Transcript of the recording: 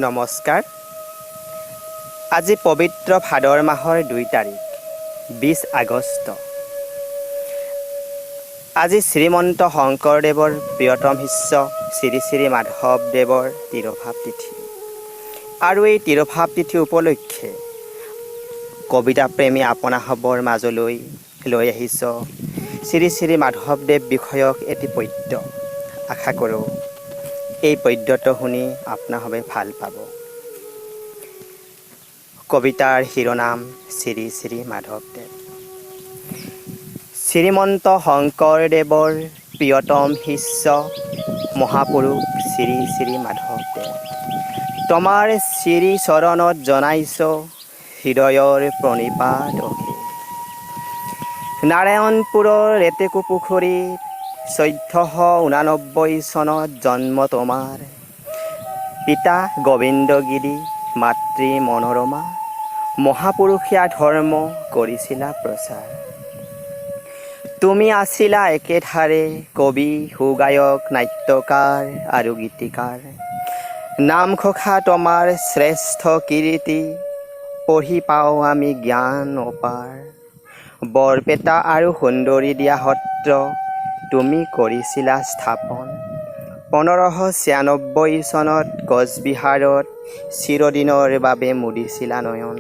নমস্কাৰ। আজি পবিত্ৰ ভাদৰ মাহৰ 2 তাৰিখ 20 আগষ্ট। আজি শ্ৰীমন্ত শংকৰদেৱৰ প্ৰিয়তম শিষ্য শ্ৰী শ্ৰী মাধৱদেৱৰ তিৰোভাৱ তিথি। আৰু এই তিৰোভাৱ তিথি উপলক্ষে কবিতা প্ৰেমী আপোনাসৱৰ মাজলৈ লৈ আহিছ শ্ৰী শ্ৰী মাধৱদেৱ বিষয়ক এটি পদ্য। আশা কৰোঁ এই পদ্যটো শুনি আপোনাসৱে ভাল পাব। কবিতাৰ শিৰোনাম শ্ৰী শ্ৰী মাধৱদেৱ। শ্ৰীমন্ত শংকৰদেৱৰ প্ৰিয়তম শিষ্য মহাপুৰুষ শ্ৰী শ্ৰী মাধৱদেৱ। তোমাৰ শ্ৰী চৰণত জনাইছো হৃদয়ৰ প্ৰণিপাত অশেষ। নাৰায়ণপুৰৰ লেটেকু পুখুৰীত 1489 চনত জন্ম তোমাৰ। পিতা গোবিন্দগিৰি, মাতৃ মনোৰমা। মহাপুৰুষীয়া ধৰ্ম কৰিছিলা প্ৰচাৰ। তুমি আছিলা একেধাৰে কবি, সুগায়ক, নাট্যকাৰ আৰু গীতিকাৰ। নামঘোষা তোমাৰ শ্ৰেষ্ঠ কীৰ্তি, পঢ়ি পাওঁ আমি জ্ঞান অপাৰ। বৰপেটা আৰু সুন্দৰী দিয়া সত্ৰ তুমি কৰিছিলা স্থাপন। 1596 চনত কোচবিহাৰত চিৰদিনৰ বাবে মুদিছিলা নয়ন।